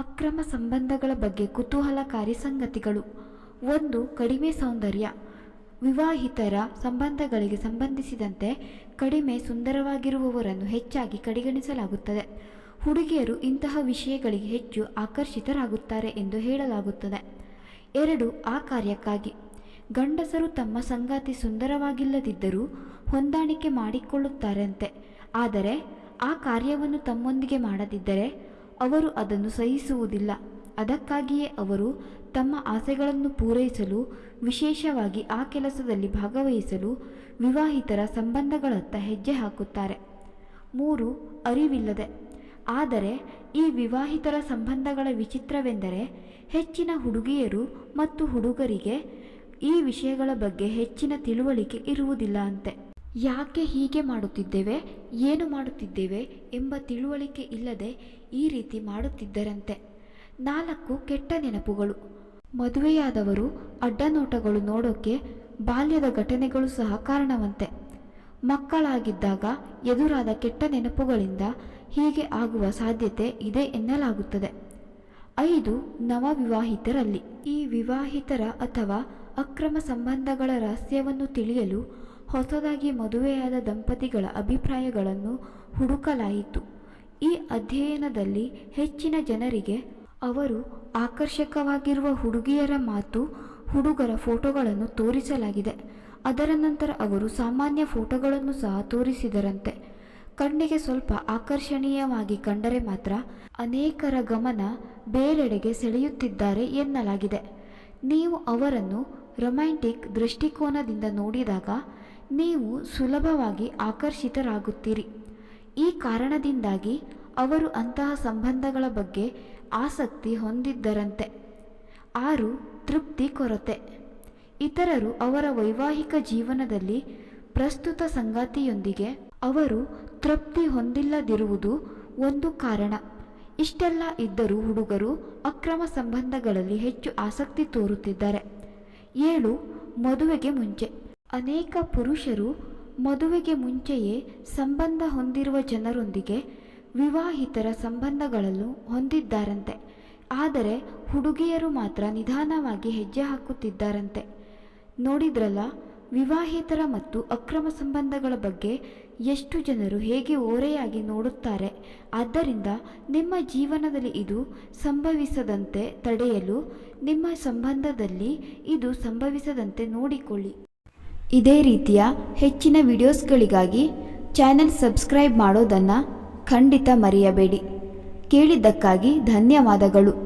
ಅಕ್ರಮ ಸಂಬಂಧಗಳ ಬಗ್ಗೆ ಕುತೂಹಲಕಾರಿ ಸಂಗತಿಗಳು. 1. ಕಡಿಮೆ ಸೌಂದರ್ಯ. ವಿವಾಹಿತರ ಸಂಬಂಧಗಳಿಗೆ ಸಂಬಂಧಿಸಿದಂತೆ ಕಡಿಮೆ ಸುಂದರವಾಗಿರುವವರನ್ನು ಹೆಚ್ಚಾಗಿ ಕಡೆಗಣಿಸಲಾಗುತ್ತದೆ. ಹುಡುಗಿಯರು ಇಂತಹ ವಿಷಯಗಳಿಗೆ ಹೆಚ್ಚು ಆಕರ್ಷಿತರಾಗುತ್ತಾರೆ ಎಂದು ಹೇಳಲಾಗುತ್ತದೆ. 2. ಆ ಕಾರ್ಯಕ್ಕಾಗಿ. ಗಂಡಸರು ತಮ್ಮ ಸಂಗಾತಿ ಸುಂದರವಾಗಿಲ್ಲದಿದ್ದರೂ ಹೊಂದಾಣಿಕೆ ಮಾಡಿಕೊಳ್ಳುತ್ತಾರಂತೆ. ಆದರೆ ಆ ಕಾರ್ಯವನ್ನು ತಮ್ಮೊಂದಿಗೆ ಮಾಡದಿದ್ದರೆ ಅವರು ಅದನ್ನು ಸಹಿಸುವುದಿಲ್ಲ. ಅದಕ್ಕಾಗಿಯೇ ಅವರು ತಮ್ಮ ಆಸೆಗಳನ್ನು ಪೂರೈಸಲು, ವಿಶೇಷವಾಗಿ ಆ ಕೆಲಸದಲ್ಲಿ ಭಾಗವಹಿಸಲು ವಿವಾಹಿತರ ಸಂಬಂಧಗಳತ್ತ ಹೆಜ್ಜೆ ಹಾಕುತ್ತಾರೆ. 3. ಅರಿವಿಲ್ಲದೆ. ಆದರೆ ಈ ವಿವಾಹಿತರ ಸಂಬಂಧಗಳ ವಿಚಿತ್ರವೆಂದರೆ ಹೆಚ್ಚಿನ ಹುಡುಗಿಯರು ಮತ್ತು ಹುಡುಗರಿಗೆ ಈ ವಿಷಯಗಳ ಬಗ್ಗೆ ಹೆಚ್ಚಿನ ತಿಳುವಳಿಕೆ ಇರುವುದಿಲ್ಲ ಅಂತೆ. ಯಾಕೆ ಹೀಗೆ ಮಾಡುತ್ತಿದ್ದೇವೆ, ಏನು ಮಾಡುತ್ತಿದ್ದೇವೆ ಎಂಬ ತಿಳುವಳಿಕೆ ಇಲ್ಲದೆ ಈ ರೀತಿ ಮಾಡುತ್ತಿದ್ದರಂತೆ. 4. ಕೆಟ್ಟ ನೆನಪುಗಳು. ಮದುವೆಯಾದವರು ಅಡ್ಡನೋಟಗಳು ನೋಡೋಕೆ ಬಾಲ್ಯದ ಘಟನೆಗಳು ಸಹ ಕಾರಣವಂತೆ. ಮಕ್ಕಳಾಗಿದ್ದಾಗ ಎದುರಾದ ಕೆಟ್ಟ ನೆನಪುಗಳಿಂದ ಹೀಗೆ ಆಗುವ ಸಾಧ್ಯತೆ ಇದೆ ಎನ್ನಲಾಗುತ್ತದೆ. 5. ನವವಿವಾಹಿತರಲ್ಲಿ. ಈ ವಿವಾಹಿತರ ಅಥವಾ ಅಕ್ರಮ ಸಂಬಂಧಗಳ ರಹಸ್ಯವನ್ನು ತಿಳಿಯಲು ಹೊಸದಾಗಿ ಮದುವೆಯಾದ ದಂಪತಿಗಳ ಅಭಿಪ್ರಾಯಗಳನ್ನು ಹುಡುಕಲಾಯಿತು. ಈ ಅಧ್ಯಯನದಲ್ಲಿ ಹೆಚ್ಚಿನ ಜನರಿಗೆ ಅವರು ಆಕರ್ಷಕವಾಗಿರುವ ಹುಡುಗಿಯರ ಮತ್ತು ಹುಡುಗರ ಫೋಟೋಗಳನ್ನು ತೋರಿಸಲಾಗಿದೆ. ಅದರ ನಂತರ ಅವರು ಸಾಮಾನ್ಯ ಫೋಟೋಗಳನ್ನು ಸಹ ತೋರಿಸಿದರಂತೆ. ಕಣ್ಣಿಗೆ ಸ್ವಲ್ಪ ಆಕರ್ಷಣೀಯವಾಗಿ ಕಂಡರೆ ಮಾತ್ರ ಅನೇಕರ ಗಮನ ಬೇರೆಡೆಗೆ ಸೆಳೆಯುತ್ತಿದ್ದಾರೆ ಎನ್ನಲಾಗಿದೆ. ನೀವು ಅವರನ್ನು ರೊಮ್ಯಾಂಟಿಕ್ ದೃಷ್ಟಿಕೋನದಿಂದ ನೋಡಿದಾಗ ನೀವು ಸುಲಭವಾಗಿ ಆಕರ್ಷಿತರಾಗುತ್ತೀರಿ. ಈ ಕಾರಣದಿಂದಾಗಿ ಅವರು ಅಂತಹ ಸಂಬಂಧಗಳ ಬಗ್ಗೆ ಆಸಕ್ತಿ ಹೊಂದಿದ್ದರಂತೆ. 6. ತೃಪ್ತಿ ಕೊರತೆ. ಇತರರು ಅವರ ವೈವಾಹಿಕ ಜೀವನದಲ್ಲಿ ಪ್ರಸ್ತುತ ಸಂಗಾತಿಯೊಂದಿಗೆ ಅವರು ತೃಪ್ತಿ ಹೊಂದಿಲ್ಲದಿರುವುದು ಒಂದು ಕಾರಣ. ಇಷ್ಟೆಲ್ಲ ಇದ್ದರೂ ಹುಡುಗರು ಅಕ್ರಮ ಸಂಬಂಧಗಳಲ್ಲಿ ಹೆಚ್ಚು ಆಸಕ್ತಿ ತೋರುತ್ತಿದ್ದಾರೆ. 7. ಮದುವೆಗೆ ಮುಂಚೆ. ಅನೇಕ ಪುರುಷರು ಮದುವೆಗೆ ಮುಂಚೆಯೇ ಸಂಬಂಧ ಹೊಂದಿರುವ ಜನರೊಂದಿಗೆ ವಿವಾಹಿತರ ಸಂಬಂಧಗಳನ್ನು ಹೊಂದಿದ್ದಾರಂತೆ. ಆದರೆ ಹುಡುಗಿಯರು ಮಾತ್ರ ನಿಧಾನವಾಗಿ ಹೆಜ್ಜೆ ಹಾಕುತ್ತಿದ್ದಾರಂತೆ. ನೋಡಿದ್ರಲ್ಲ, ವಿವಾಹಿತರ ಮತ್ತು ಅಕ್ರಮ ಸಂಬಂಧಗಳ ಬಗ್ಗೆ ಎಷ್ಟು ಜನರು ಹೇಗೆ ಓರೆಯಾಗಿ ನೋಡುತ್ತಾರೆ. ಆದ್ದರಿಂದ ನಿಮ್ಮ ಜೀವನದಲ್ಲಿ ಇದು ಸಂಭವಿಸದಂತೆ ತಡೆಯಲು ನಿಮ್ಮ ಸಂಬಂಧದಲ್ಲಿ ಇದು ಸಂಭವಿಸದಂತೆ ನೋಡಿಕೊಳ್ಳಿ. ಇದೇ ರೀತಿಯ ಹೆಚ್ಚಿನ ವಿಡಿಯೋಸ್ಗಳಿಗಾಗಿ ಚಾನೆಲ್ ಸಬ್ಸ್ಕ್ರೈಬ್ ಮಾಡೋದನ್ನು ಖಂಡಿತ ಮರೆಯಬೇಡಿ. ಕೇಳಿದ್ದಕ್ಕಾಗಿ ಧನ್ಯವಾದಗಳು.